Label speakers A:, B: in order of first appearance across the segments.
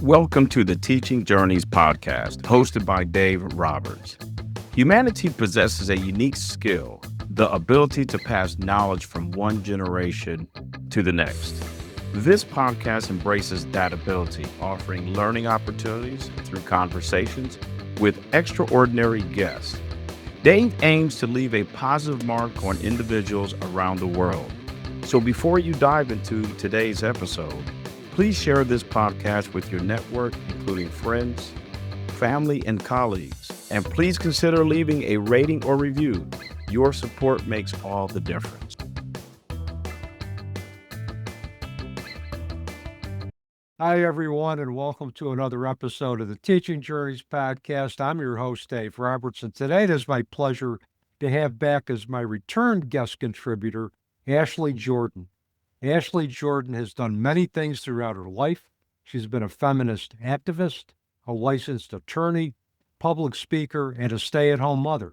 A: Welcome to the Teaching Journeys podcast, hosted by Dave Roberts. Humanity possesses a unique skill, the ability to pass knowledge from one generation to the next. This podcast embraces that ability, offering learning opportunities through conversations with extraordinary guests. Dave aims to leave a positive mark on individuals around the world. So before you dive into today's episode, please share this podcast with your network, including friends, family, and colleagues. And please consider leaving a rating or review. Your support makes all the difference.
B: Hi, everyone, and welcome to another episode of the Teaching Journeys podcast. I'm your host, Dave Roberts, and today it is my pleasure to have back as my return guest contributor, Ashley Jordan. Ashley Jordan has done many things throughout her life. She's been a feminist activist, a licensed attorney, public speaker, and a stay-at-home mother.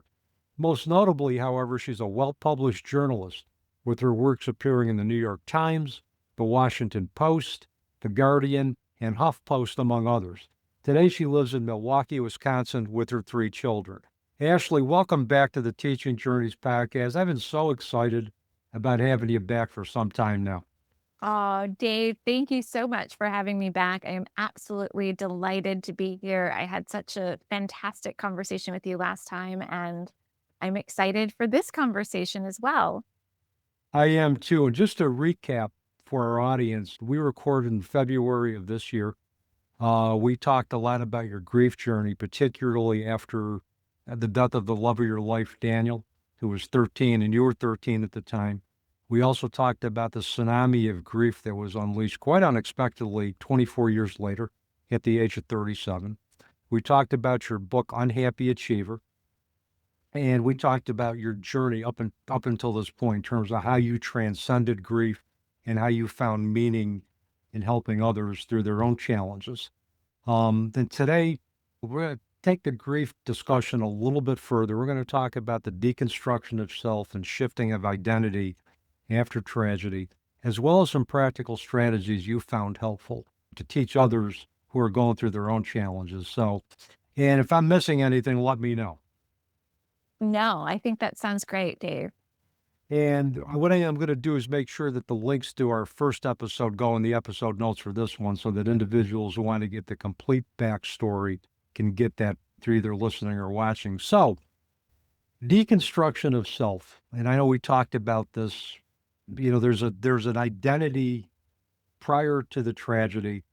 B: Most notably, however, she's a well-published journalist, with her works appearing in the New York Times, the Washington Post, the Guardian, and HuffPost, among others. Today, she lives in Milwaukee, Wisconsin, with her 3 children. Ashley, welcome back to the Teaching Journeys podcast. I've been so excited about having you back for some time now.
C: Oh, Dave, thank you so much for having me back. I am absolutely delighted to be here. I had such a fantastic conversation with you last time, and I'm excited for this conversation as well.
B: I am too. And just to recap for our audience, we recorded in February of this year. We talked a lot about your grief journey, particularly after the death of the love of your life, Daniel, who was 13, and you were 13 at the time. We also talked about the tsunami of grief that was unleashed quite unexpectedly 24 years later at the age of 37. We talked about your book, Unhappy Achiever. And we talked about your journey up until this point in terms of how you transcended grief and how you found meaning in helping others through their own challenges. Then today, we're going to take the grief discussion a little bit further. We're going to talk about the deconstruction of self and shifting of identity after tragedy, as well as some practical strategies you found helpful to teach others who are going through their own challenges. And if I'm missing anything, let me know.
C: No, I think that sounds great, Dave.
B: And what I am going to do is make sure that the links to our first episode go in the episode notes for this one so that individuals who want to get the complete backstory can get that through either listening or watching. So, deconstruction of self. And I know we talked about this. There's an identity prior to the tragedy,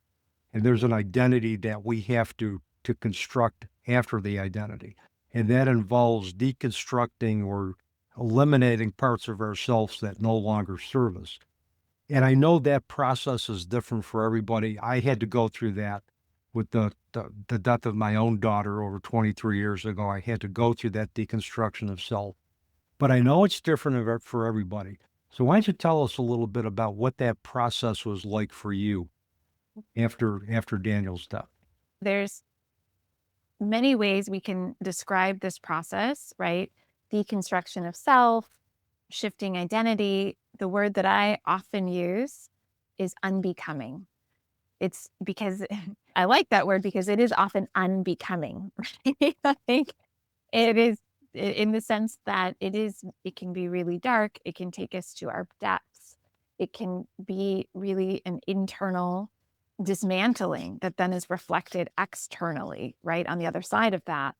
B: and there's an identity that we have to construct after the identity. And that involves deconstructing or eliminating parts of ourselves that no longer serve us. And I know that process is different for everybody. I had to go through that with the death of my own daughter over 23 years ago. I had to go through that deconstruction of self. But I know it's different for everybody. So why don't you tell us a little bit about what that process was like for you after Daniel's death?
C: There's many ways we can describe this process, right? Deconstruction of self, shifting identity. The word that I often use is unbecoming. It's because I like that word because it is often unbecoming, right? I think it is in the sense that it can be really dark. It can take us to our depths. It can be really an internal dismantling that then is reflected externally, right, on the other side of that.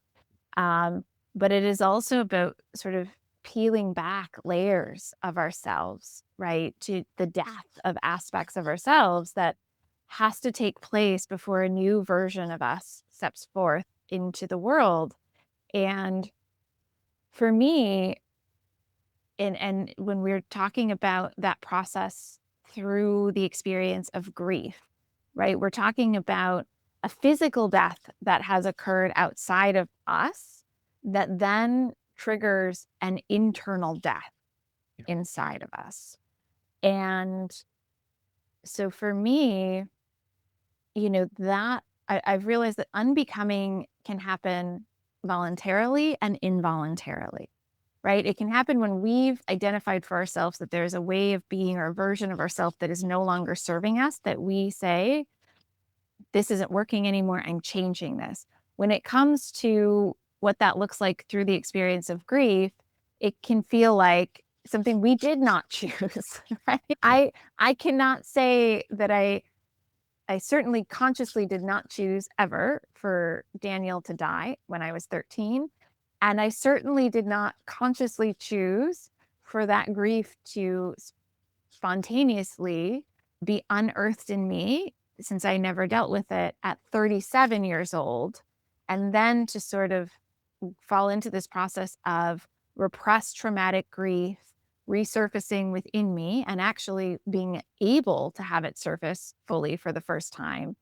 C: But it is also about sort of peeling back layers of ourselves, right, to the death of aspects of ourselves that has to take place before a new version of us steps forth into the world. And for me, and when we're talking about that process through the experience of grief, right, we're talking about a physical death that has occurred outside of us that then triggers an internal death inside of us. And so for me, that I've realized that unbecoming can happen voluntarily and involuntarily, right? It can happen when we've identified for ourselves that there's a way of being or a version of ourselves that is no longer serving us, that we say, this isn't working anymore. I'm changing this. When it comes to what that looks like through the experience of grief, it can feel like something we did not choose, right? I cannot say that I certainly consciously did not choose ever for Daniel to die when I was 13. And I certainly did not consciously choose for that grief to spontaneously be unearthed in me, since I never dealt with it, at 37 years old. And then to sort of fall into this process of repressed traumatic grief resurfacing within me and actually being able to have it surface fully for the first time.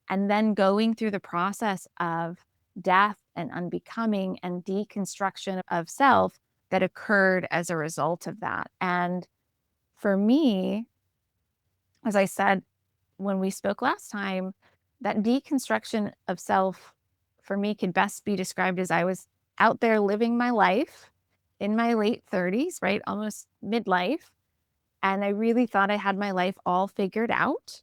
C: And then going through the process of death and unbecoming and deconstruction of self that occurred as a result of that. And for me, as I said when we spoke last time, that deconstruction of self for me could best be described as I was out there living my life in my late 30s, right? Almost midlife. And I really thought I had my life all figured out.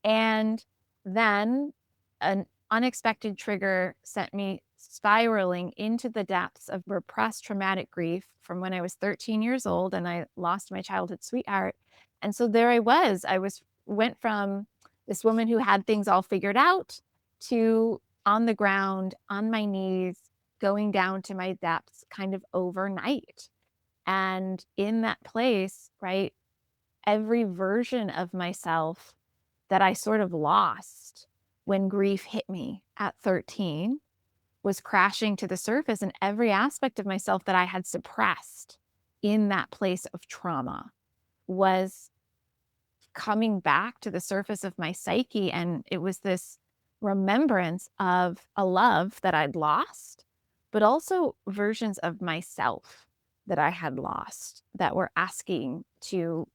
C: And then an unexpected trigger sent me spiraling into the depths of repressed traumatic grief from when I was 13 years old and I lost my childhood sweetheart. And so there I went from this woman who had things all figured out to on the ground, on my knees, going down to my depths kind of overnight. And in that place, right, every version of myself that I sort of lost when grief hit me at 13 was crashing to the surface, and every aspect of myself that I had suppressed in that place of trauma was coming back to the surface of my psyche. And it was this remembrance of a love that I'd lost, but also versions of myself that I had lost that were asking to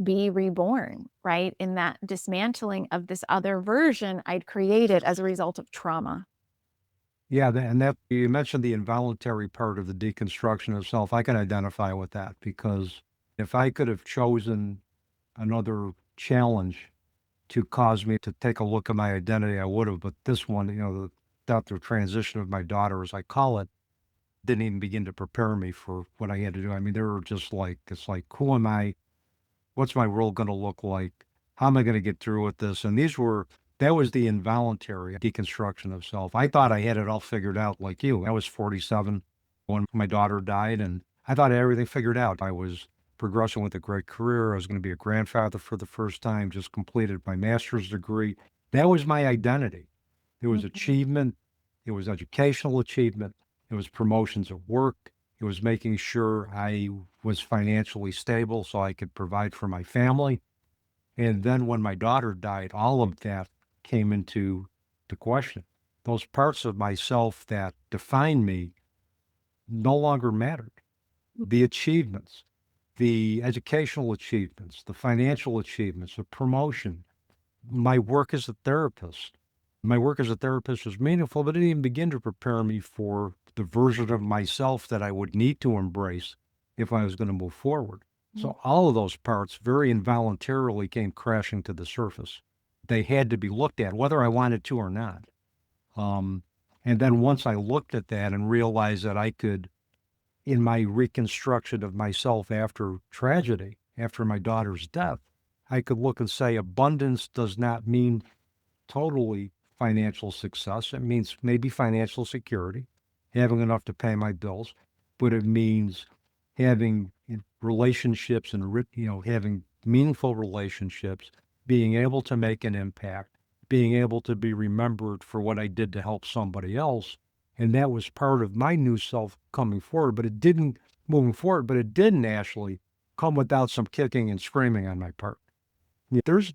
C: be reborn, right? In that dismantling of this other version I'd created as a result of trauma.
B: Yeah, and that you mentioned the involuntary part of the deconstruction of self. I can identify with that because if I could have chosen another challenge to cause me to take a look at my identity, I would have. But this one, the transition of my daughter, as I call it, didn't even begin to prepare me for what I had to do. I mean, they were just like, it's like, who am I? What's my role going to look like? How am I going to get through with this? And that was the involuntary deconstruction of self. I thought I had it all figured out like you. I was 47 when my daughter died, and I thought I had everything figured out. I was progressing with a great career. I was going to be a grandfather for the first time, just completed my master's degree. That was my identity. It was
C: Mhm.
B: achievement. It was educational achievement. It was promotions at work. It was making sure I was financially stable so I could provide for my family. And then when my daughter died, all of that came into the question. Those parts of myself that define me no longer mattered. The achievements, the educational achievements, the financial achievements, the promotion, my work as a therapist. My work as a therapist was meaningful, but it didn't even begin to prepare me for the version of myself that I would need to embrace if I was going to move forward. So all of those parts very involuntarily came crashing to the surface. They had to be looked at, whether I wanted to or not. Um, and then once I looked at that and realized that I could, in my reconstruction of myself after tragedy, after my daughter's death, I could look and say abundance does not mean totally financial success. It means maybe financial security, having enough to pay my bills, but it means having relationships and having meaningful relationships, being able to make an impact, being able to be remembered for what I did to help somebody else. And that was part of my new self coming forward, but it didn't moving forward, but it didn't actually come without some kicking and screaming on my part. Yeah, there's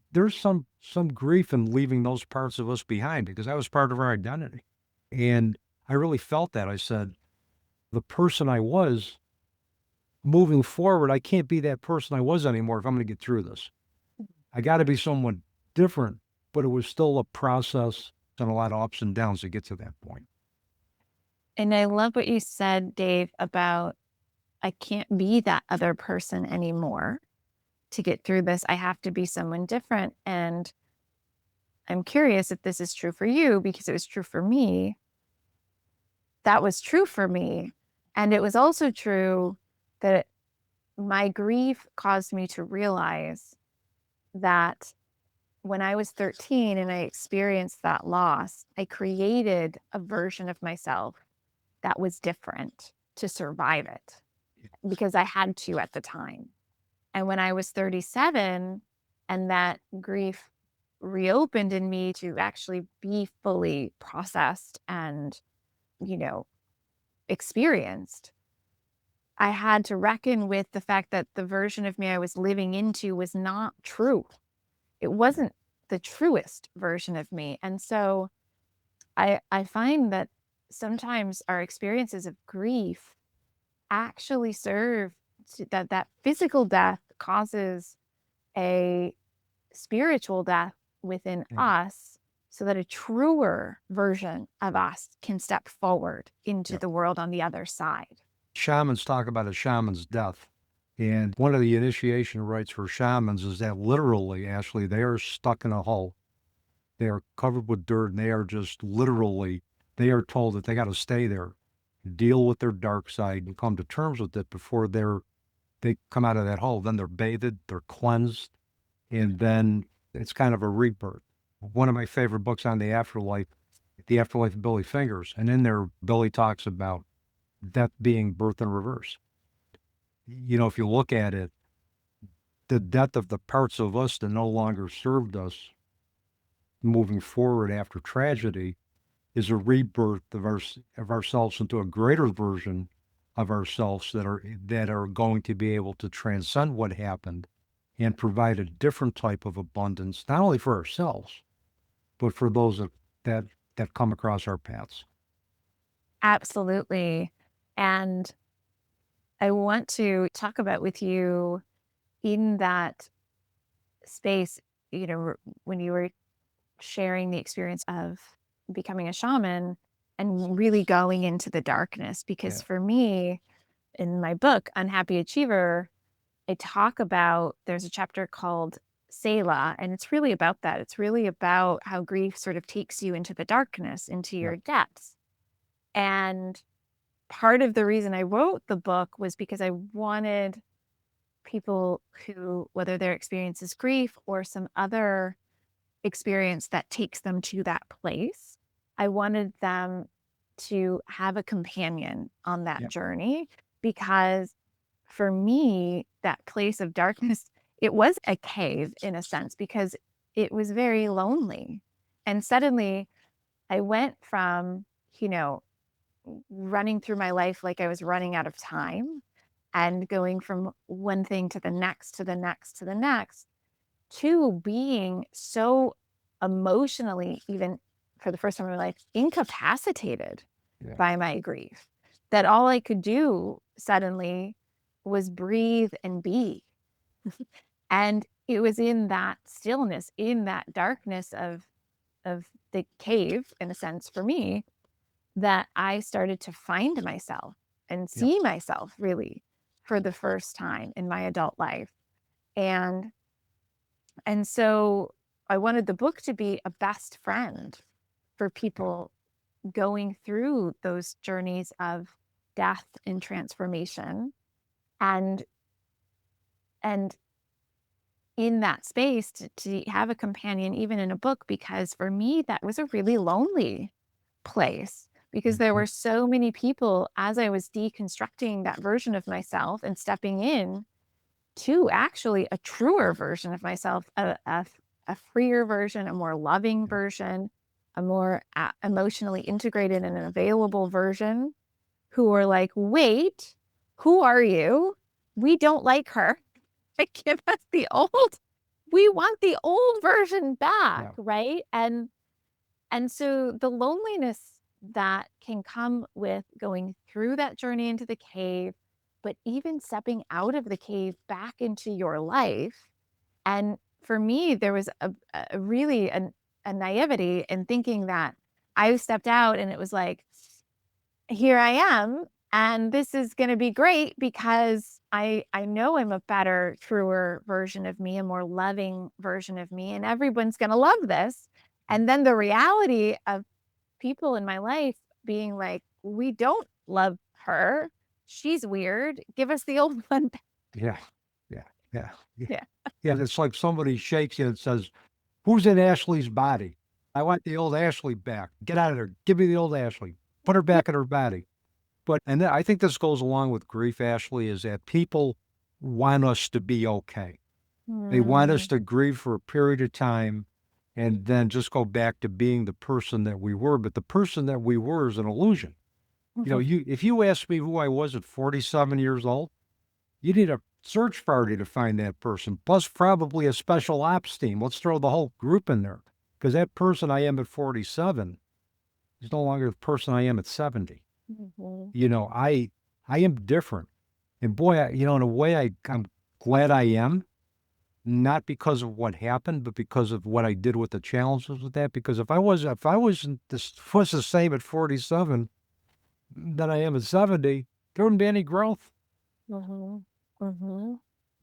B: some grief in leaving those parts of us behind because that was part of our identity. And I really felt that. I said, the person I was moving forward, I can't be that person I was anymore if I'm going to get through this. I got to be someone different, but it was still a process and a lot of ups and downs to get to that point.
C: And I love what you said, Dave, about I can't be that other person anymore to get through this. I have to be someone different. And I'm curious if this is true for you, because it was true for me. That was true for me. And it was also true that my grief caused me to realize that when I was 13 and I experienced that loss, I created a version of myself that was different to survive it, because I had to at the time. And when I was 37 and that grief reopened in me to actually be fully processed and, experienced, I had to reckon with the fact that the version of me I was living into was not true. It wasn't the truest version of me. And so I find that sometimes our experiences of grief actually serve that physical death causes a spiritual death within us, so that a truer version of us can step forward into the world on the other side.
B: Shamans talk about a shaman's death. And one of the initiation rites for shamans is that literally, Ashley, they are stuck in a hole. They are covered with dirt, and they are just literally, they are told that they got to stay there, deal with their dark side, and come to terms with it before they come out of that hole. Then they're bathed, they're cleansed, and then it's kind of a rebirth. One of my favorite books on the Afterlife of Billy Fingers. And in there, Billy talks about death being birth in reverse. If you look at it, the death of the parts of us that no longer served us moving forward after tragedy is a rebirth of ourselves into a greater version of ourselves that are going to be able to transcend what happened and provide a different type of abundance, not only for ourselves, but for those that come across our paths.
C: Absolutely. And I want to talk about with you in that space, when you were sharing the experience of becoming a shaman and really going into the darkness. Because for me, in my book, Unhappy Achiever, I talk about, there's a chapter called Selah, and it's really about that. It's really about how grief sort of takes you into the darkness, into your depths. And part of the reason I wrote the book was because I wanted people who, whether their experience is grief or some other experience that takes them to that place, I wanted them to have a companion on that journey. Because for me, that place of darkness, it was a cave in a sense, because it was very lonely. And suddenly I went from, running through my life like I was running out of time, and going from one thing to the next, to the next, to the next, to being so emotionally, even for the first time in my life, incapacitated by my grief, that all I could do suddenly was breathe and be. And it was in that stillness, in that darkness of the cave, in a sense, for me, that I started to find myself and see myself really for the first time in my adult life. And so I wanted the book to be a best friend for people going through those journeys of death and transformation, and in that space to have a companion even in a book, because for me that was a really lonely place, because there were so many people as I was deconstructing that version of myself and stepping in to actually a truer version of myself, a freer version, a more loving version, a more emotionally integrated and available version, who were like, wait, who are you? We don't like her. Give us the old. We want the old version back, right? And so the loneliness that can come with going through that journey into the cave, but even stepping out of the cave back into your life. And for me, there was a really a naivety in thinking that I stepped out and it was like, here I am, and this is going to be great because I know I'm a better, truer version of me, a more loving version of me, and everyone's going to love this. And then the reality of people in my life being like, we don't love her. She's weird. Give us the old one back.
B: Yeah. Yeah. Yeah. Yeah.
C: Yeah.
B: Yeah. It's like somebody shakes you and says, "Who's in Ashley's body? I want the old Ashley back. Get out of there. Give me the old Ashley. Put her back in her body." And I think this goes along with grief, Ashley, is that people want us to be okay. They want us to grieve for a period of time and then just go back to being the person that we were. But the person that we were is an illusion. If you ask me who I was at 47 years old, you need a search party to find that person, plus probably a special ops team. Let's throw the whole group in there, because that person I am at 47 is no longer the person I am at 70. I am different. And boy, in a way, I'm glad I am, not because of what happened, but because of what I did with the challenges with that. Because if I wasn't was the same at 47 than I am at 70, there wouldn't be any growth.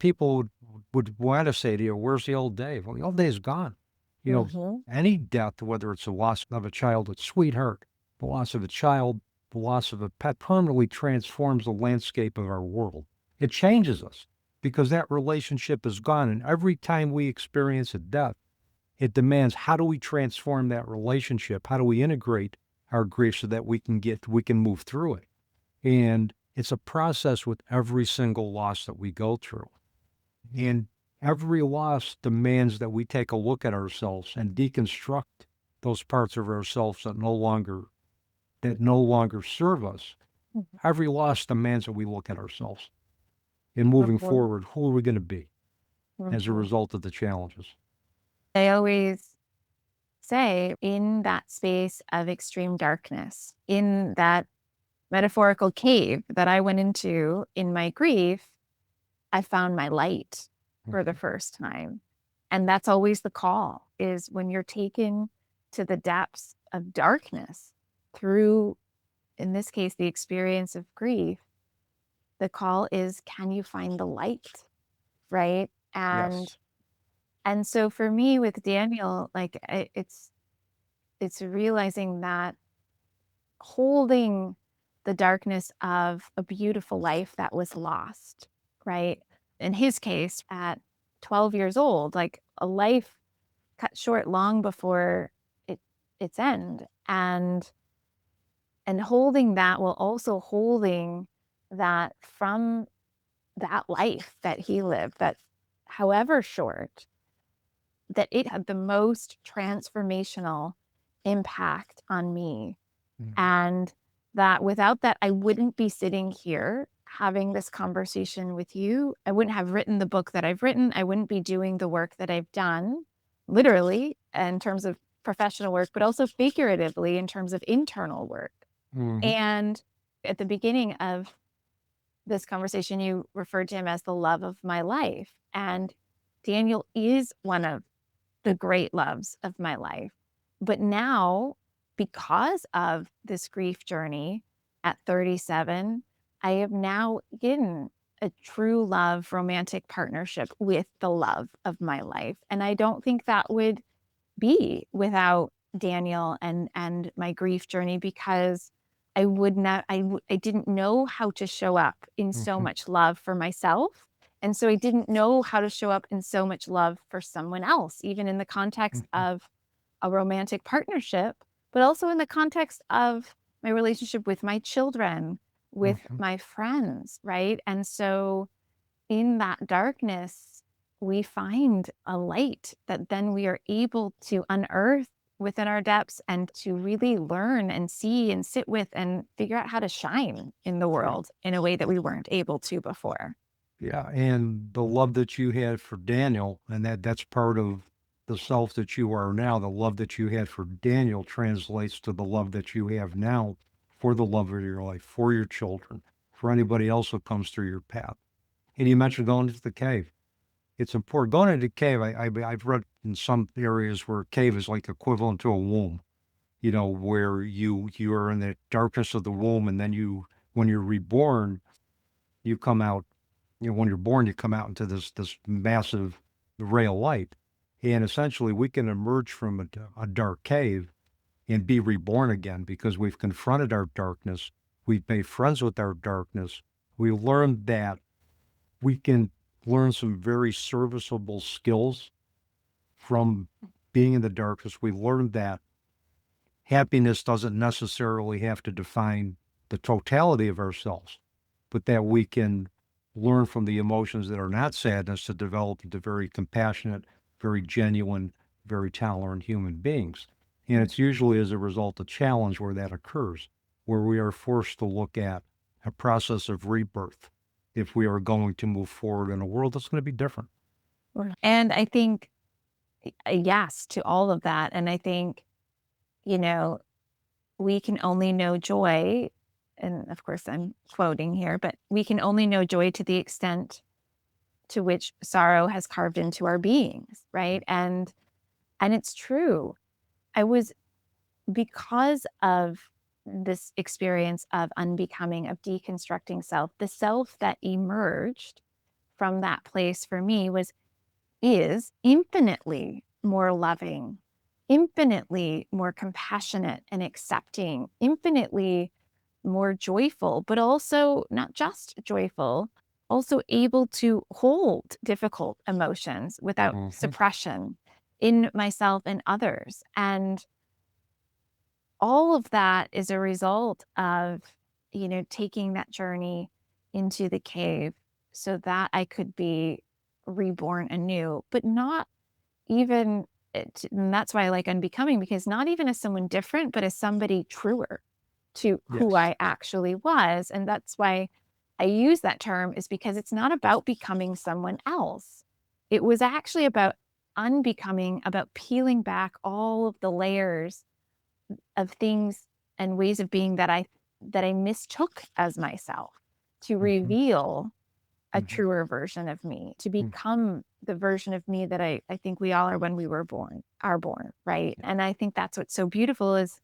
B: People would want to say to you, "Where's the old Dave?" Well, the old Dave's gone. Any death, whether it's the loss of a childhood sweetheart, the loss of a child, the loss of a pet, permanently transforms the landscape of our world. It changes us because that relationship is gone. And every time we experience a death, it demands, how do we transform that relationship? How do we integrate our grief so that we can move through it? And it's a process with every single loss that we go through. And every loss demands that we take a look at ourselves and deconstruct those parts of ourselves that no longer serve us. Every loss demands that we look at ourselves. And moving forward, who are we going to be as a result of the challenges?
C: I always say, in that space of extreme darkness, in that metaphorical cave that I went into in my grief, I found my light for the first time. And that's always the call, is when you're taken to the depths of darkness through, in this case, the experience of grief, the call is, can you find the light? Right. And so for me with Daniel, like it's realizing that holding the darkness of a beautiful life that was lost, right? In his case, at 12 years old, like a life cut short long before its end. And holding that, while also holding that from that life that he lived, that however short, that it had the most transformational impact on me. And that without that, I wouldn't be sitting here having this conversation with you. I wouldn't have written the book that I've written. I wouldn't be doing the work that I've done, literally, in terms of professional work, but also figuratively in terms of internal work. And at the beginning of this conversation, you referred to him as the love of my life. And Daniel is one of the great loves of my life. But now, because of this grief journey at 37, I have now in a true love romantic partnership with the love of my life. And I don't think that would be without Daniel and my grief journey, because I would not, I didn't know how to show up in so much love for myself. And so I didn't know how to show up in so much love for someone else, even in the context of a romantic partnership, but also in the context of my relationship with my children, with my friends, right? And so in that darkness, we find a light that then we are able to unearth within our depths and to really learn and see and sit with and figure out how to shine in the world in a way that we weren't able to before.
B: Yeah, and the love that you had for Daniel, and that's part of the self that you are now. The love that you had for Daniel translates to the love that you have now for the love of your life, for your children, for anybody else who comes through your path. And you mentioned going into the cave. It's important. Going into the cave, I've read in some areas where a cave is like equivalent to a womb, where you are in the darkness of the womb, and then when you're reborn, you come out. When you're born, you come out into this massive ray of light. And essentially, we can emerge from a dark cave and be reborn again because we've confronted our darkness. We've made friends with our darkness. We learned that we can learn some very serviceable skills from being in the darkness. We learned that happiness doesn't necessarily have to define the totality of ourselves, but that we can learn from the emotions that are not sadness to develop into very compassionate, very genuine, very tolerant human beings. And it's usually as a result of challenge where that occurs, where we are forced to look at a process of rebirth if we are going to move forward in a world that's going to be different.
C: And I think, yes, to all of that. And I think, we can only know joy, and of course I'm quoting here, but we can only know joy to the extent to which sorrow has carved into our beings, right? And it's true. Because of this experience of unbecoming, of deconstructing self, the self that emerged from that place for me is infinitely more loving, infinitely more compassionate and accepting, infinitely more joyful, but also not just joyful, also able to hold difficult emotions without suppression in myself and others. And all of that is a result of, taking that journey into the cave so that I could be reborn anew, but not even, and that's why I like unbecoming, because not even as someone different, but as somebody truer to who
B: Yes.
C: I actually was. And that's why I use that term, is because it's not about becoming someone else. It was actually about unbecoming, about peeling back all of the layers of things and ways of being that I mistook as myself, to reveal a truer version of me, to become the version of me that I think we all are when we were born, right? And I think that's what's so beautiful is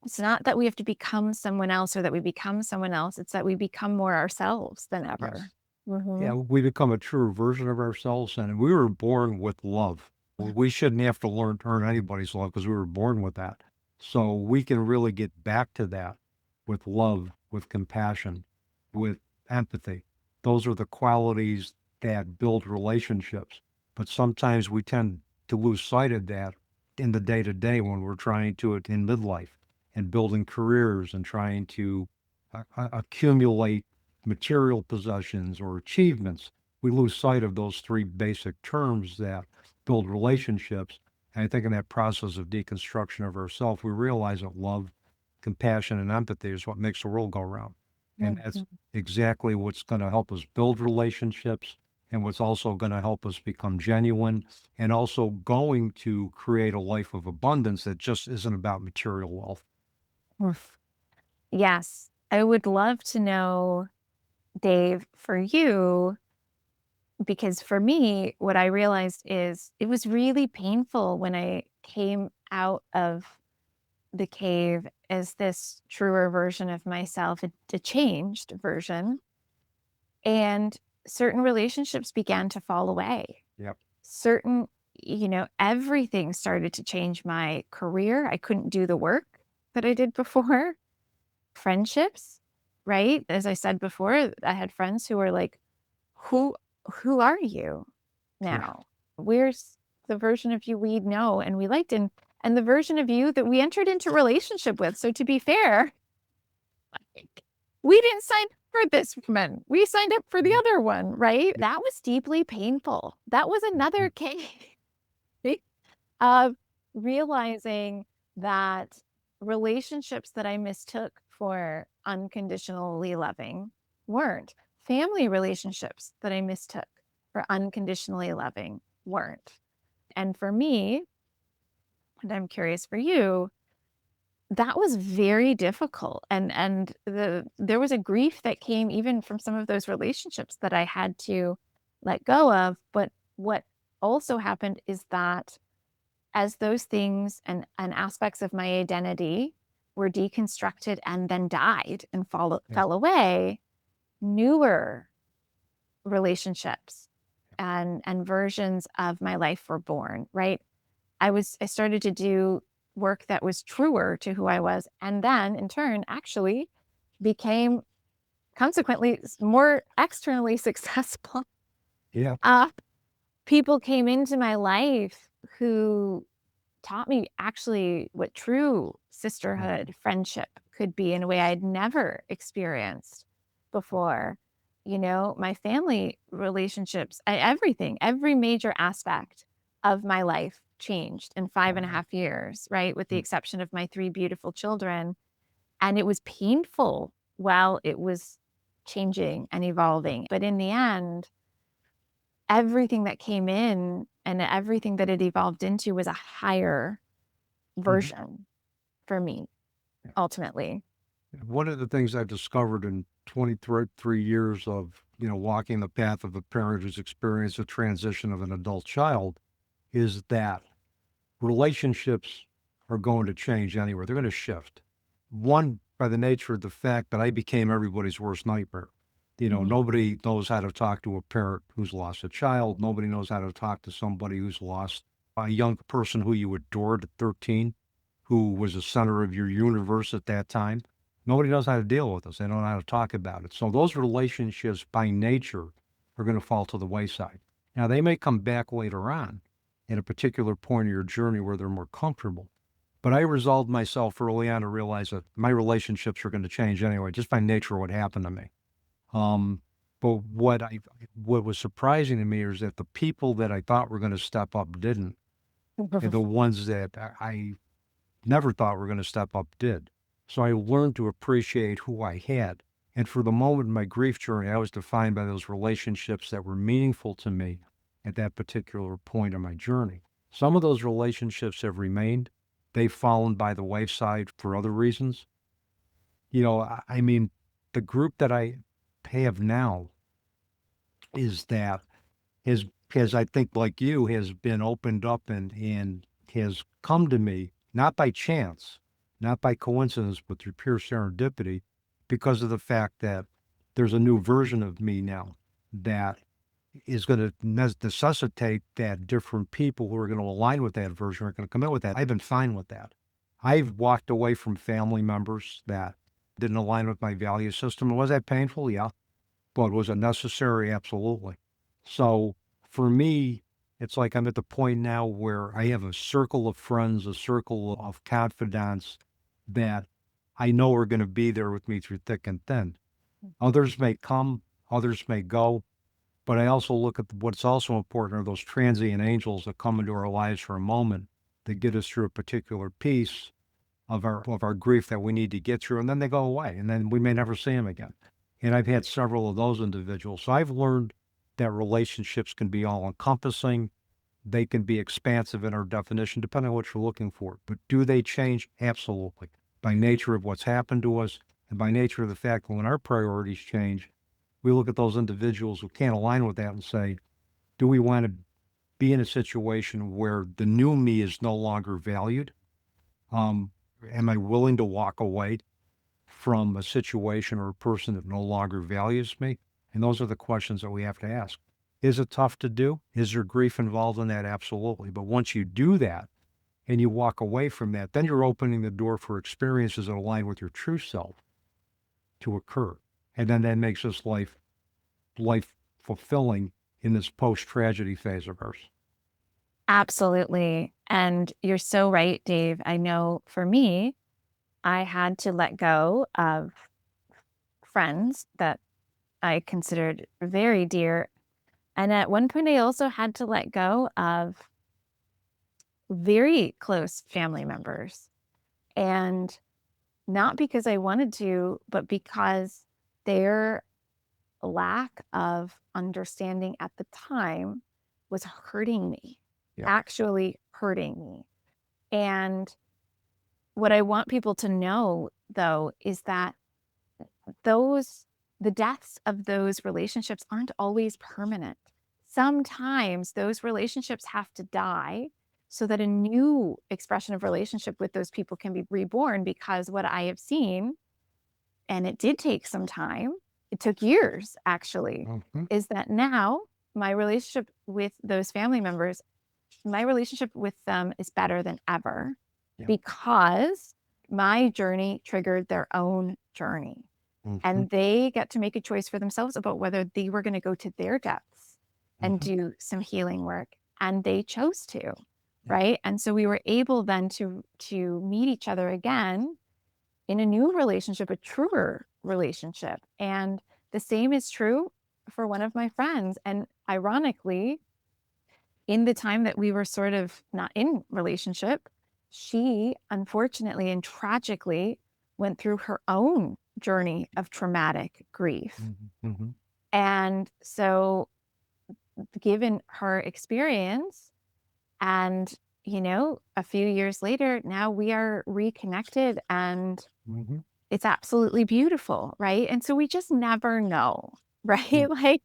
C: it's not that we have to become someone else or that we become someone else. It's that we become more ourselves than ever.
B: Yes.
C: Mhm.
B: Yeah, we become a truer version of ourselves, and we were born with love. We shouldn't have to learn to earn anybody's love because we were born with that. So we can really get back to that with love, with compassion, with empathy. Those are the qualities that build relationships. But sometimes we tend to lose sight of that in the day to day when we're trying to, in midlife and building careers and trying to accumulate material possessions or achievements. We lose sight of those three basic terms that build relationships. And I think in that process of deconstruction of ourselves, we realize that love, compassion, and empathy is what makes the world go round. And that's exactly what's going to help us build relationships and what's also going to help us become genuine and also going to create a life of abundance that just isn't about material wealth.
C: Yes. I would love to know, Dave, for you, because for me, what I realized is it was really painful when I came out of the cave as this truer version of myself, a changed version. And certain relationships began to fall away.
B: Yep.
C: Certain, everything started to change. My career, I couldn't do the work that I did before. Friendships, right? As I said before, I had friends who were like, who are you now? Where's the version of you we know and we liked, and the version of you that we entered into relationship with? So to be fair, we didn't sign up for this woman. We signed up for the other one, right? That was deeply painful. That was another case of realizing that relationships that I mistook for unconditionally loving weren't. Family relationships that I mistook for unconditionally loving weren't. And for me, and I'm curious for you, that was very difficult. And there was a grief that came even from some of those relationships that I had to let go of. But what also happened is that as those things and aspects of my identity were deconstructed and then died and fell away, newer relationships and versions of my life were born, right? I started to do work that was truer to who I was, and then in turn actually became consequently more externally successful.
B: Yeah.
C: People came into my life who taught me actually what true sisterhood, friendship could be in a way I'd never experienced before. My family relationships, everything, every major aspect of my life changed in 5.5 years, right? With the exception of my 3 beautiful children. And it was painful while it was changing and evolving. But in the end, everything that came in and everything that it evolved into was a higher version for me, ultimately.
B: One of the things I've discovered in 23 years of, walking the path of a parent who's experienced a transition of an adult child is that relationships are going to change anyway. They're going to shift. One, by the nature of the fact that I became everybody's worst nightmare. Nobody knows how to talk to a parent who's lost a child. Nobody knows how to talk to somebody who's lost a young person who you adored at 13, who was the center of your universe at that time. Nobody knows how to deal with us. They don't know how to talk about it. So those relationships by nature are going to fall to the wayside. Now, they may come back later on at a particular point of your journey where they're more comfortable. But I resolved myself early on to realize that my relationships are going to change anyway, just by nature of what happened to me. But what was surprising to me is that the people that I thought were going to step up didn't, and the ones that I never thought were going to step up did. So I learned to appreciate who I had. And for the moment in my grief journey, I was defined by those relationships that were meaningful to me at that particular point in my journey. Some of those relationships have remained. They've fallen by the wayside for other reasons. I mean, the group that I have now is that has I think like you has been opened up and has come to me not by chance, not by coincidence, but through pure serendipity, because of the fact that there's a new version of me now that is going to necessitate that different people who are going to align with that version are going to come in with that. I've been fine with that. I've walked away from family members that didn't align with my value system. Was that painful? Yeah. But was it necessary? Absolutely. So for me, it's like I'm at the point now where I have a circle of friends, a circle of confidants that I know are going to be there with me through thick and thin. Others may come, others may go, but I also look at what's also important are those transient angels that come into our lives for a moment that get us through a particular piece of our grief that we need to get through, and then they go away, and then we may never see them again. And I've had several of those individuals. So I've learned that relationships can be all-encompassing. They can be expansive in our definition, depending on what you're looking for. But do they change? Absolutely. By nature of what's happened to us, and by nature of the fact that when our priorities change, we look at those individuals who can't align with that and say, do we want to be in a situation where the new me is no longer valued? Am I willing to walk away from a situation or a person that no longer values me? And those are the questions that we have to ask. Is it tough to do? Is there grief involved in that? Absolutely. But once you do that and you walk away from that, then you're opening the door for experiences that align with your true self to occur. And then that makes this life fulfilling in this post-tragedy phase of ours.
C: Absolutely. And you're so right, Dave. I know for me, I had to let go of friends that I considered very dear. And at one point, I also had to let go of very close family members. And not because I wanted to, but because their lack of understanding at the time was hurting me, actually hurting me. And what I want people to know, though, is that the deaths of those relationships aren't always permanent. Sometimes those relationships have to die so that a new expression of relationship with those people can be reborn, because what I have seen, and it did take some time, it took years actually, is that now my relationship with those family members, my relationship with them is better than ever because my journey triggered their own journey. And they get to make a choice for themselves about whether they were going to go to their depths and do some healing work. And they chose to, right? And so we were able then to meet each other again in a new relationship, a truer relationship. And the same is true for one of my friends. And ironically, in the time that we were sort of not in relationship, she unfortunately and tragically went through her own journey of traumatic grief. And so given her experience and, a few years later, now we are reconnected and it's absolutely beautiful, right? And so we just never know, right? Like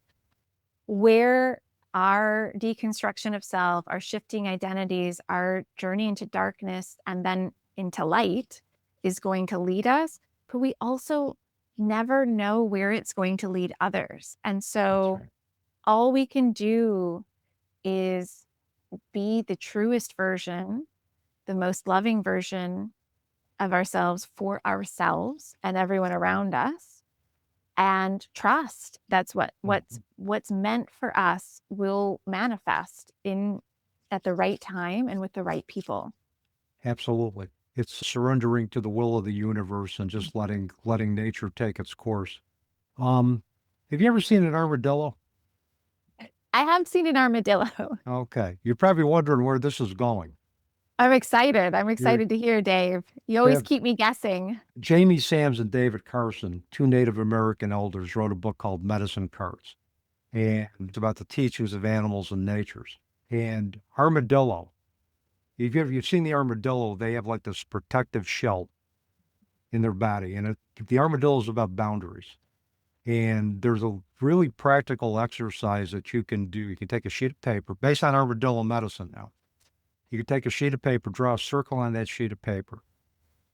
C: where our deconstruction of self, our shifting identities, our journey into darkness and then into light is going to lead us. But we also never know where it's going to lead others. And so all we can do is be the truest version, the most loving version of ourselves for ourselves and everyone around us, and trust that's what's meant for us will manifest at the right time and with the right people.
B: Absolutely. It's surrendering to the will of the universe and just letting nature take its course. Have you ever seen an armadillo?
C: I have seen an armadillo.
B: Okay. You're probably wondering where this is going.
C: I'm excited. I'm excited to hear, Dave. You always keep me guessing.
B: Jamie Sams and David Carson, two Native American elders, wrote a book called Medicine Cards. And it's about the teachings of animals and natures. And armadillo, if you've seen the armadillo, they have like this protective shell in their body. And the armadillo is about boundaries. And there's a really practical exercise that you can do. You can take a sheet of paper based on armadillo medicine now. You can take a sheet of paper, draw a circle on that sheet of paper.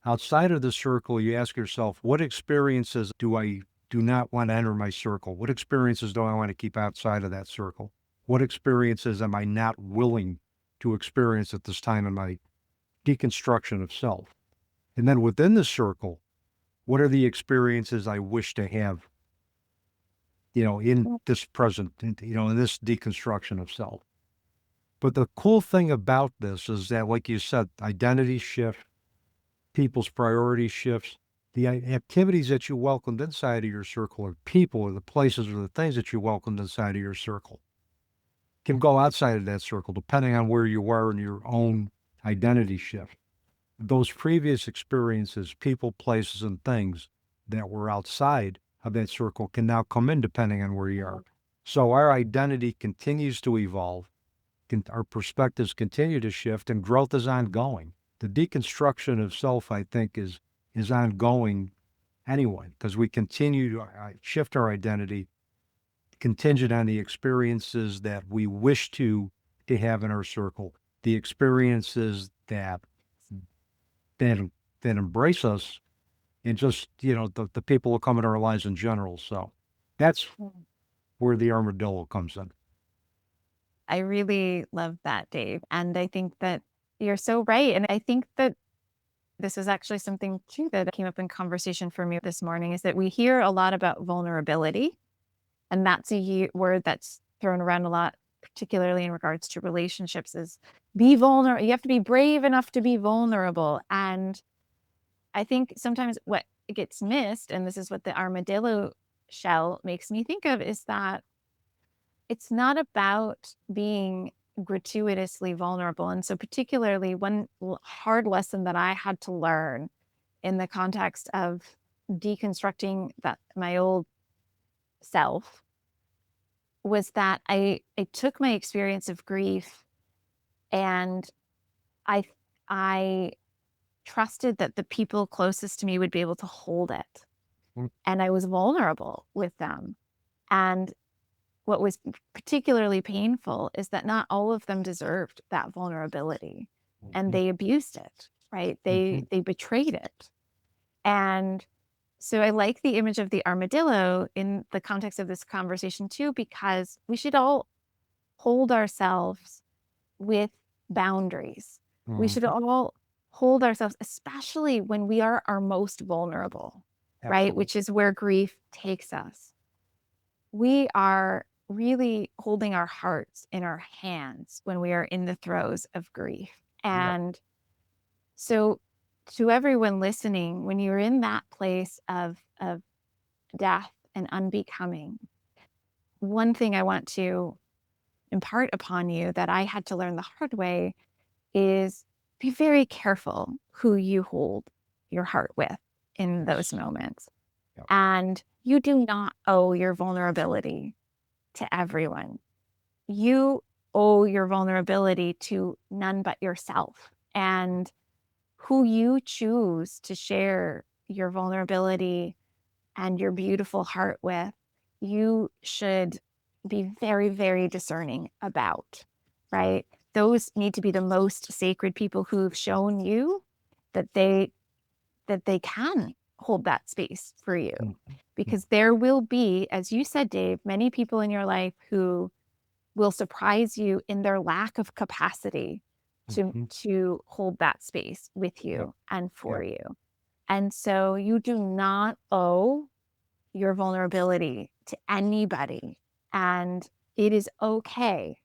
B: Outside of the circle, you ask yourself, what experiences do I do not want to enter my circle? What experiences do I want to keep outside of that circle? What experiences am I not willing to experience at this time in my deconstruction of self? And then within the circle, what are the experiences I wish to have, in this present, in this deconstruction of self? But the cool thing about this is that, like you said, identity shift, people's priority shifts, the activities that you welcomed inside of your circle, or people, or the places, or the things that you welcomed inside of your circle, can go outside of that circle depending on where you are in your own identity shift. Those previous experiences, people, places, and things that were outside of that circle can now come in depending on where you are. So our identity continues to evolve, our perspectives continue to shift, and growth is ongoing. The deconstruction of self, I think, is ongoing anyway, because we continue to shift our identity contingent on the experiences that we wish to have in our circle, the experiences that embrace us, and just, the people who come in our lives in general. So that's where the armadillo comes in.
C: I really love that, Dave. And I think that you're so right. And I think that this is actually something too that came up in conversation for me this morning, is that we hear a lot about vulnerability. And that's a word that's thrown around a lot, particularly in regards to relationships, is be vulnerable. You have to be brave enough to be vulnerable. And I think sometimes what gets missed, and this is what the armadillo shell makes me think of, is that it's not about being gratuitously vulnerable. And so particularly one hard lesson that I had to learn in the context of deconstructing my old self was that I took my experience of grief and I trusted that the people closest to me would be able to hold it. And I was vulnerable with them. And what was particularly painful is that not all of them deserved that vulnerability, and they abused it, right? They betrayed it. And so I like the image of the armadillo in the context of this conversation too, because we should all hold ourselves with boundaries. We should
B: Mhm.
C: all hold ourselves, especially when we are our most vulnerable, right?
B: Absolutely.
C: Which is where grief takes us. We are really holding our hearts in our hands when we are in the throes of grief.
B: Yep.
C: And so, to everyone listening, when you're in that place of death and unbecoming, one thing I want to impart upon you that I had to learn the hard way is be very careful who you hold your heart with in those
B: Yes.
C: moments.
B: Yep.
C: And you do not owe your vulnerability to everyone. You owe your vulnerability to none but yourself. And who you choose to share your vulnerability and your beautiful heart with, you should be very, very discerning about, right? Those need to be the most sacred people who've shown you that they can hold that space for you.
B: Mhm. Mhm.
C: Because there will be, as you said, Dave, many people in your life who will surprise you in their lack of capacity
B: Mhm.
C: to hold that space with
B: Yep.
C: you and for
B: Yep.
C: you. And so you do not owe your vulnerability to anybody. And it is okay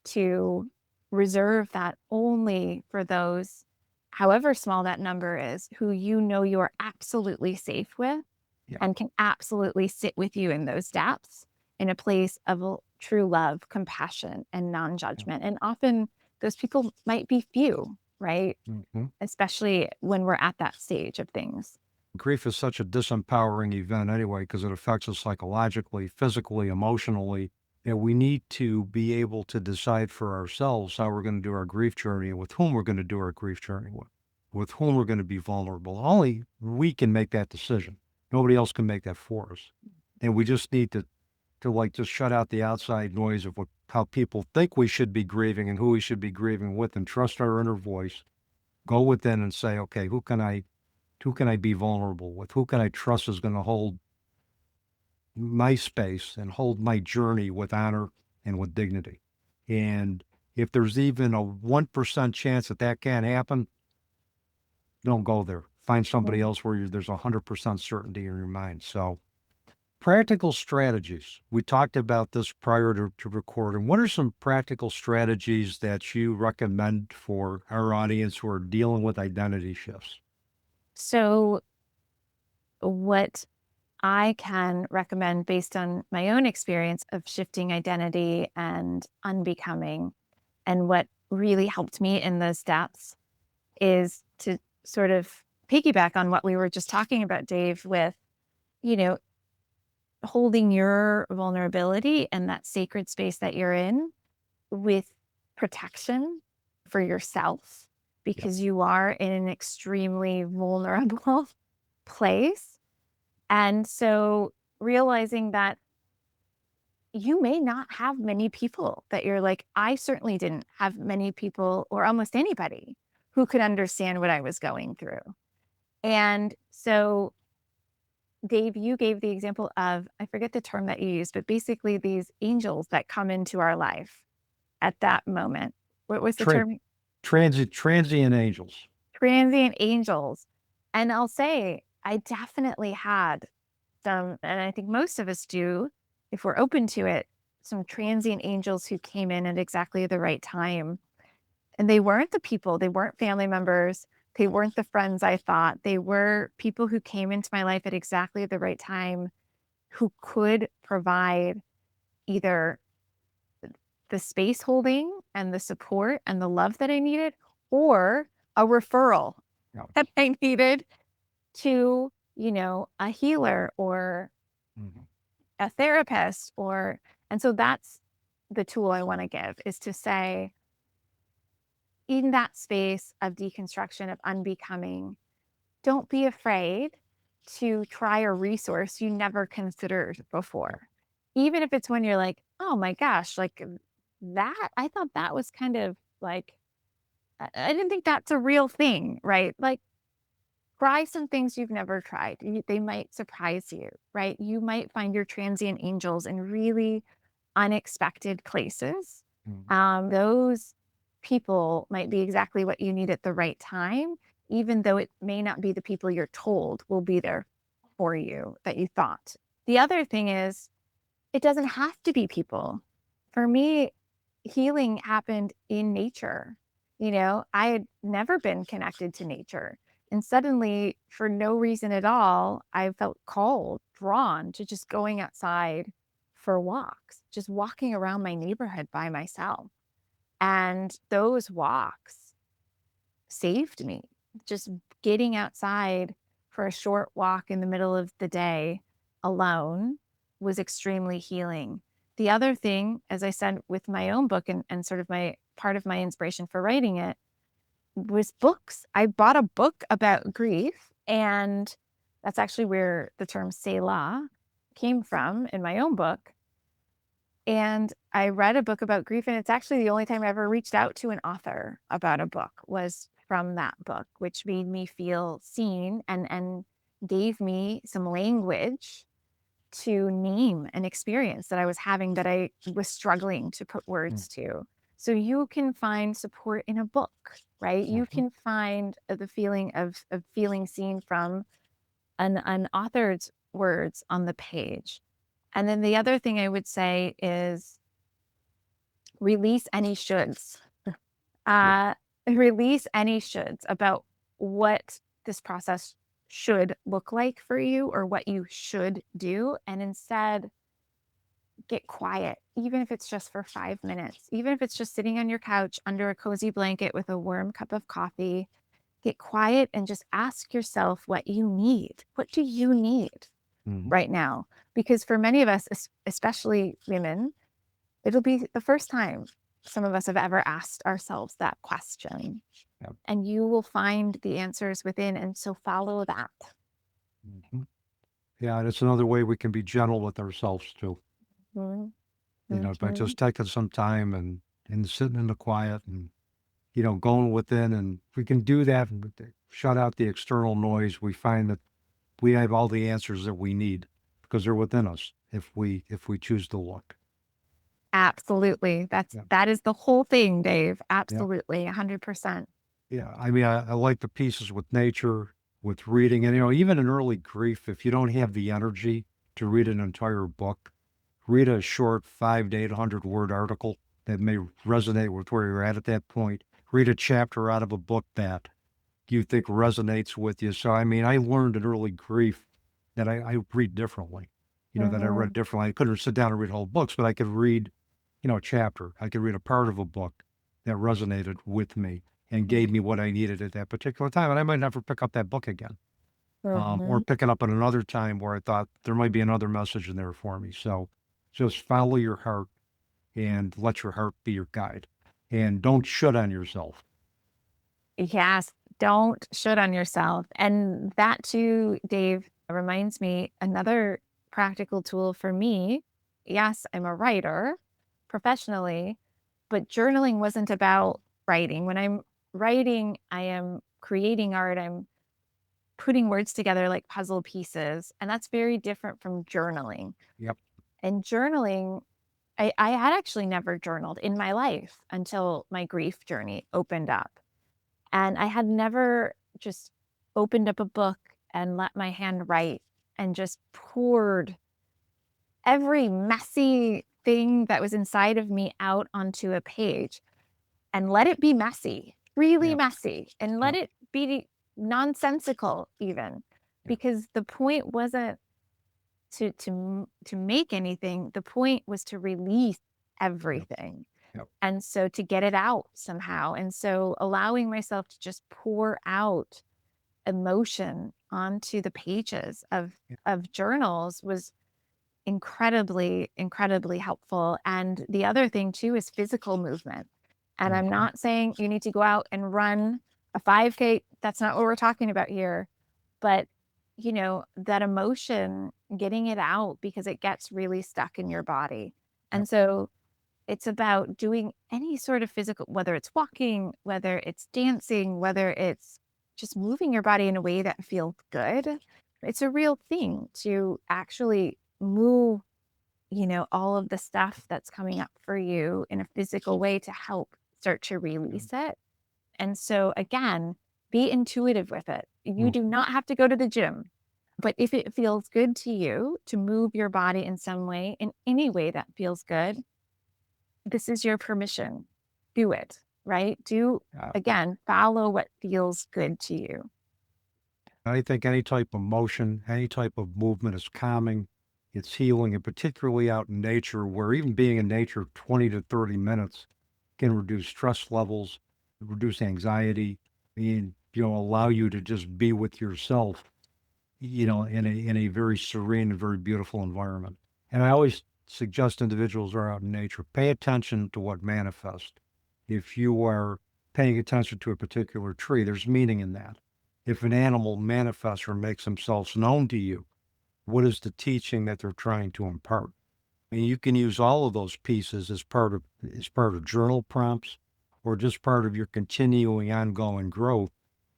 C: to reserve that only for those, however small that number is, who you know you are absolutely safe with
B: Yep.
C: and can absolutely sit with you in those depths in a place of true love, compassion, and non
B: Yep.
C: judgment. And often those people might be few, right?
B: Mhm.
C: Especially when we're at that stage of things.
B: Grief is such a disempowering event anyway, because it affects us psychologically, physically, emotionally. And we need to be able to decide for ourselves how we're going to do our grief journey and with whom we're going to do our grief journey with whom we're going to be vulnerable. Only we can make that decision. Nobody else can make that for us. And we just need to like just shut out the outside noise of how people think we should be grieving and who we should be grieving with, and trust our inner voice. Go within and say, okay, who can I be vulnerable with? Who can I trust is going to hold my space and hold my journey with honor and with dignity? And if there's even a 1% chance that that can't happen, don't go there. Find somebody
C: Mm.
B: else where there's 100% certainty in your mind. So, practical strategies. We talked about this prior to recording. What are some practical strategies that you recommend for our audience who are dealing with identity shifts?
C: So, what I can recommend based on my own experience of shifting identity and unbecoming, and what really helped me in those depths is to sort of piggyback on what we were just talking about, Dave, with, you know, holding your vulnerability and that sacred space that you're in with protection for yourself,
B: Yep.
C: because you are in an extremely vulnerable place. And so realizing that you may not have many people that you're like, I certainly didn't have many people or almost anybody who could understand what I was going through. And so, Dave, you gave the example of, I forget the term that you used, but basically these angels that come into our life at that moment. What was the
B: Tra-
C: term?
B: transient angels.
C: Transient angels. And I'll say, I definitely had some, and I think most of us do, if we're open to it, some transient angels who came in at exactly the right time. And they weren't the people, they weren't family members, they weren't the friends I thought. They were people who came into my life at exactly the right time, who could provide either the space holding and the support and the love that I needed, or a referral
B: Yep.
C: that I needed to, a healer or
B: Mhm.
C: a therapist. And so that's the tool I want to give, is to say, in that space of deconstruction, of unbecoming, don't be afraid to try a resource you never considered
B: Yep.
C: before. Even if it's when you're like, oh my gosh, like that, I thought that was kind of like, I didn't think that's a real thing, right? Like, try some things you've never tried. They might surprise you, right? You might find your transient angels in really unexpected places. Those people might be exactly what you need at the right time, even though it may not be the people you're told will be there for you that you thought. The other thing is, it doesn't have to be people. For me, healing happened in nature. I had never been connected to nature. And suddenly, for no reason at all, I felt called, drawn to just going outside for walks, just walking around my neighborhood by myself. And those walks saved me. Just getting outside for a short walk in the middle of the day alone was extremely healing. The other thing, as I said, with my own book and sort of my part of my inspiration for writing it was books. I bought a book about grief, and that's actually where the term Selah came from in my own book. And I read a book about grief, and it's actually the only time I ever reached out to an author about a book was from that book, which made me feel seen and gave me some language to name an experience that I was having that I was struggling to put words to. So you can find support in a book, right? You can find the feeling of feeling seen from an author's words on the page. And then the other thing I would say is release any shoulds. Release any shoulds about what this process should look like for you or what you should do. And instead, get quiet, even if it's just for 5 minutes, even if it's just sitting on your couch under a cozy blanket with a warm cup of coffee. Get quiet and just ask yourself what you need. What do you need right now? Because for many of us, especially women, it'll be the first time some of us have ever asked ourselves that question.
B: Yep.
C: And you will find the answers within. And so follow that.
B: Yeah, and it's another way we can be gentle with ourselves too. By just taking some time and sitting in the quiet and, going within. And if we can do that and shut out the external noise, we find that we have all the answers that we need because they're within us if we choose to look.
C: Absolutely. That is the whole thing, Dave. Absolutely. 100%.
B: Yeah. I mean, I like the pieces with nature, with reading. And, even in early grief, if you don't have the energy to read an entire book, read a short 500 to 800 word article that may resonate with where you're at that point. Read a chapter out of a book that you think resonates with you. So, I mean, I learned in early grief that I read differently, that I read differently. I couldn't sit down and read whole books, but I could read, a chapter. I could read a part of a book that resonated with me and gave me what I needed at that particular time. And I might never pick up that book again. Or pick it up at another time where I thought there might be another message in there for me. So just follow your heart and let your heart be your guide. And don't shut on yourself.
C: Yes, don't should on yourself. And that too, Dave, reminds me another practical tool for me. Yes, I'm a writer professionally, but journaling wasn't about writing. When I'm writing, I am creating art. I'm putting words together like puzzle pieces. And that's very different from journaling.
B: Yep.
C: And journaling, I had actually never journaled in my life until my grief journey opened up. And I had never just opened up a book and let my hand write and just poured every messy thing that was inside of me out onto a page and let it be messy, really messy, and let it be nonsensical even, because the point wasn't to make anything. The point was to release everything. And so to get it out somehow. And so allowing myself to just pour out emotion onto the pages of journals was incredibly, incredibly helpful. And the other thing too is physical movement. And I'm not saying you need to go out and run a 5K. That's not what we're talking about here. But, that emotion, getting it out because it gets really stuck in your body. And so it's about doing any sort of physical, whether it's walking, whether it's dancing, whether it's just moving your body in a way that feels good. It's a real thing to actually move all of the stuff that's coming up for you in a physical way to help start to release it. And so again, be intuitive with it. You do not have to go to the gym, but if it feels good to you to move your body in some way, in any way that feels good, this is your permission. Do it, right? Again, follow what feels good to you.
B: I think any type of motion, any type of movement is calming, it's healing, and particularly out in nature, where even being in nature 20 to 30 minutes can reduce stress levels, reduce anxiety, and allow you to just be with yourself, in a very serene and very beautiful environment. And I always suggest individuals who are out in nature, pay attention to what manifests. If you are paying attention to a particular tree, there's meaning in that. If an animal manifests or makes themselves known to you, what is the teaching that they're trying to impart? I mean, you can use all of those pieces as part of journal prompts, or just part of your continuing ongoing growth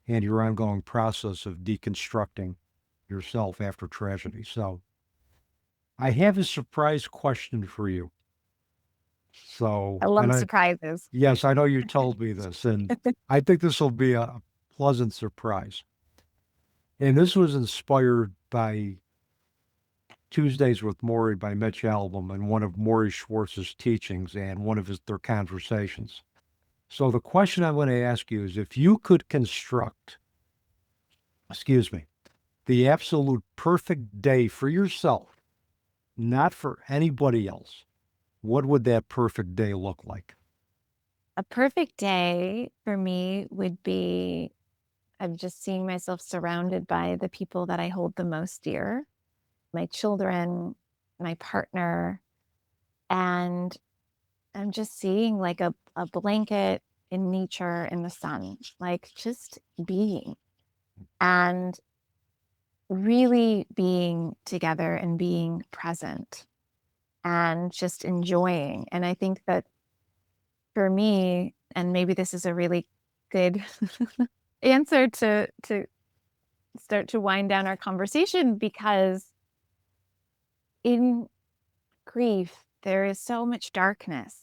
B: and your ongoing process of deconstructing yourself after tragedy. So I have a surprise question for you.
C: I love surprises.
B: Yes, I know you told me this, and I think this will be a pleasant surprise. And this was inspired by Tuesdays with Maury by Mitch Albom and one of Maury Schwartz's teachings and one of their conversations. So the question I'm going to ask you is, if you could construct, the absolute perfect day for yourself, not for anybody else, what would that perfect day look like?
C: A perfect day for me would be, I'm just seeing myself surrounded by the people that I hold the most dear, my children, my partner, and I'm just seeing like a blanket in nature in the sun, like just being and really being together and being present and just enjoying. And I think that for me, and maybe this is a really good answer to start to wind down our conversation, because in grief, there is so much darkness.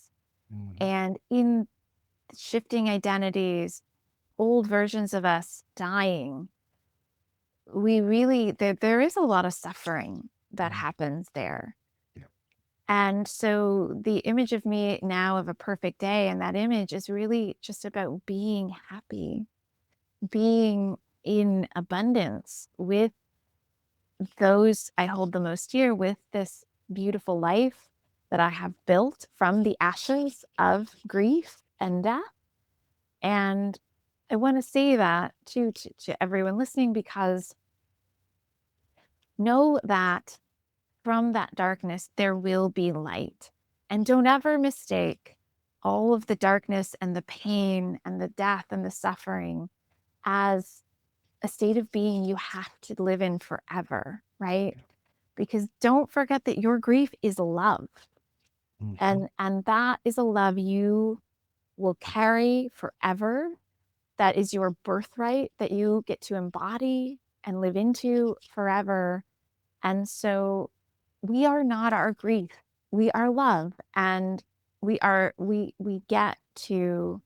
C: And in shifting identities, old versions of us dying, there is a lot of suffering that happens there.
B: Yeah.
C: And so the image of me now of a perfect day, and that image is really just about being happy, being in abundance with those I hold the most dear, with this beautiful life that I have built from the ashes of grief and death. And I want to say that to everyone listening, because know that from that darkness, there will be light. And don't ever mistake all of the darkness and the pain and the death and the suffering as a state of being you have to live in forever, right? Because don't forget that your grief is love. And that is a love you will carry forever. That is your birthright that you get to embody and live into forever. And so we are not our grief. We are love. And we get to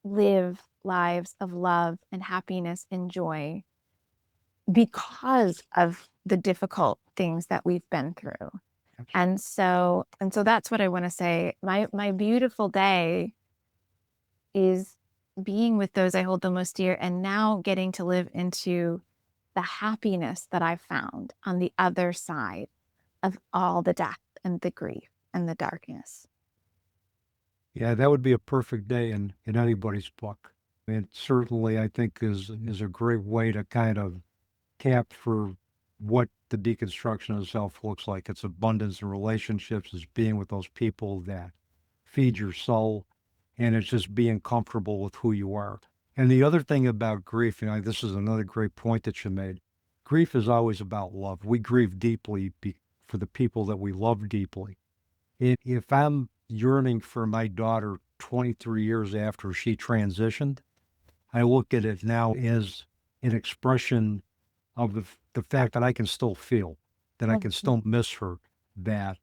C: live lives of love and happiness and joy because of the difficult things that we've been through. And so that's what I want to say. My beautiful day is being with those I hold the most dear, and now getting to live into the happiness that I've found on the other side of all the death and the grief and the darkness.
B: Yeah, that would be a perfect day in anybody's book. It certainly, I think, is a great way to kind of cap for what the deconstruction of self looks like. It's abundance in relationships, it's being with those people that feed your soul, and it's just being comfortable with who you are. And the other thing about grief, this is another great point that you made. Grief is always about love. We grieve deeply for the people that we love deeply. If I'm yearning for my daughter 23 years after she transitioned, I look at it now as an expression of the fact that I can still feel, that I can still miss her, that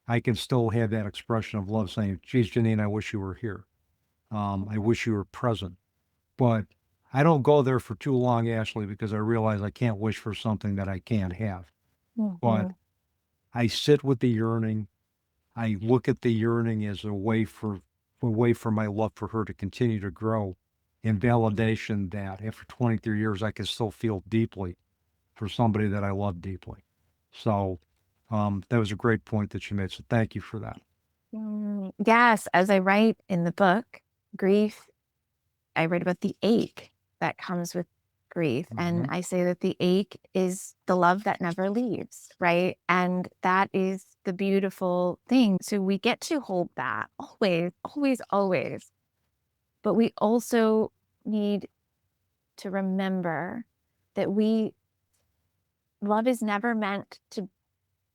B: I can still have that expression of love saying, geez, Janine, I wish you were here. I wish you were present. But I don't go there for too long, Ashley, because I realize I can't wish for something that I can't have. But
C: Mhm.
B: I sit with the yearning. I look at the yearning as a way for my love for her to continue to grow, in validation that after 23 years I can still feel deeply for somebody that I love deeply. So that was a great point that you made. So thank you for that.
C: Yes, as I write in the book, grief, I write about the ache that comes with grief. And
B: Mhm.
C: I say that the ache is the love that never leaves, right? And that is the beautiful thing. So we get to hold that always, always, always. But we also need to remember that love is never meant to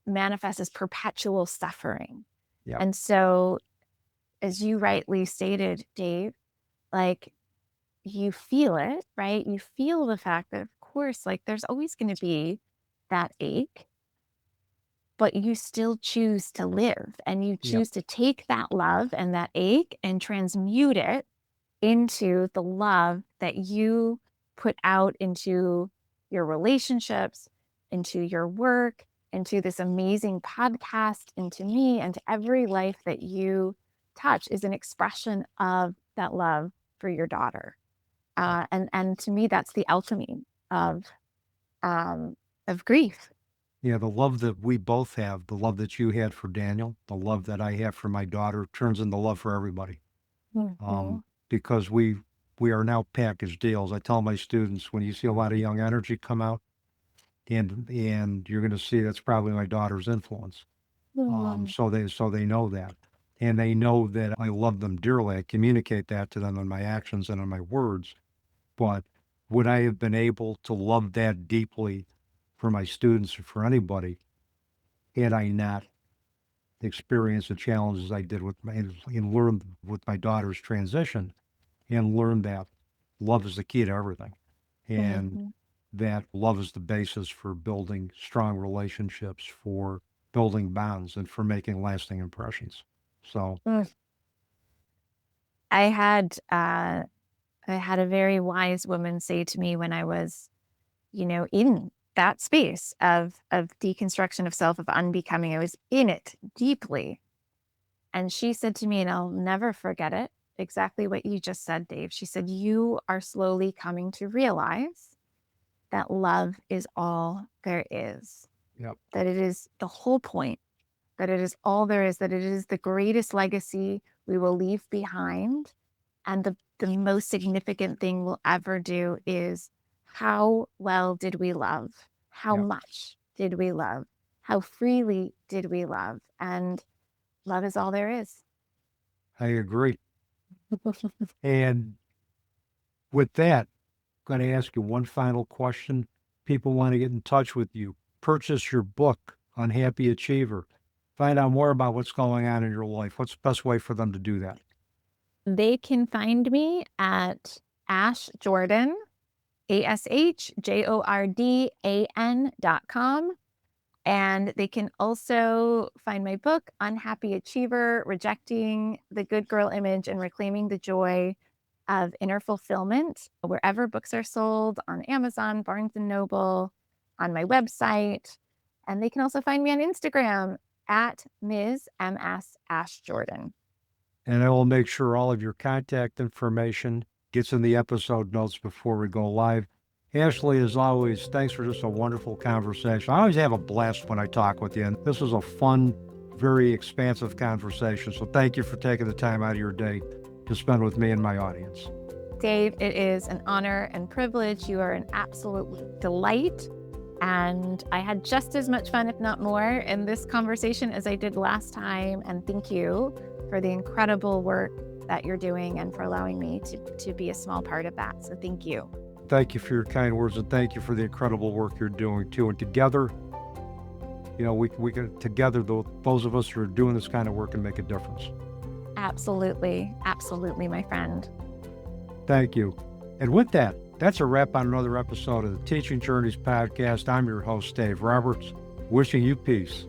C: manifest as perpetual suffering.
B: Yeah.
C: And so, as you rightly stated, Dave, like, you feel it, right? You feel the fact that, of course, like, there's always going to be that ache, but you still choose to live, and you
B: Yep.
C: choose to take that love and that ache and transmute it into the love that you put out into your relationships, into your work, into this amazing podcast, into me, and to every life that you touch is an expression of that love for your daughter. And to me, that's the alchemy of grief.
B: Yeah, the love that we both have, the love that you had for Daniel, the love that I have for my daughter turns into love for everybody.
C: Mhm.
B: Because we are now package deals. I tell my students, when you see a lot of young energy come out, and you're going to see that's probably my daughter's influence.
C: Mm.
B: So they know that, and they know that I love them dearly. I communicate that to them in my actions and in my words. But would I have been able to love that deeply for my students or for anybody had I not experienced the challenges I did and learned with my daughter's transition, and learned that love is the key to everything, and
C: Mhm.
B: that love is the basis for building strong relationships, for building bonds, and for making lasting impressions. So,
C: Mm. I had uh, I had a very wise woman say to me when I was, in that space of deconstruction of self, of unbecoming. I was in it deeply. And she said to me, and I'll never forget it, exactly what you just said, Dave. She said, "You are slowly coming to realize that love is all there is,
B: yep,
C: that it is the whole point, that it is all there is, that it is the greatest legacy we will leave behind. And the most significant thing we'll ever do is, how well did we love? How
B: yep,
C: much did we love? How freely did we love? And love is all there is."
B: I agree. And with that, I'm going to ask you one final question. People want to get in touch with you, purchase your book, Unhappy Achiever, find out more about what's going on in your life. What's the best way for them to do that?
C: They can find me at Ash Jordan, ASHJORDAN.com. And they can also find my book, Unhappy Achiever, Rejecting the Good Girl Image and Reclaiming the Joy of Inner Fulfillment, wherever books are sold, on Amazon, Barnes and Noble, on my website. And they can also find me on Instagram at Ms. MS Ash Jordan.
B: And I will make sure all of your contact information gets in the episode notes before we go live. Ashley, as always, thanks for just a wonderful conversation. I always have a blast when I talk with you, and this was a fun, very expansive conversation. So thank you for taking the time out of your day to spend with me and my audience.
C: Dave, it is an honor and privilege. You are an absolute delight. And I had just as much fun, if not more, in this conversation as I did last time. And thank you for the incredible work that you're doing and for allowing me to be a small part of that. So thank you.
B: Thank you for your kind words, and thank you for the incredible work you're doing too. And together, we can together, those of us who are doing this kind of work, can make a difference.
C: Absolutely. Absolutely, my friend.
B: Thank you. And with that, that's a wrap on another episode of the Teaching Journeys podcast. I'm your host, Dave Roberts, wishing you peace.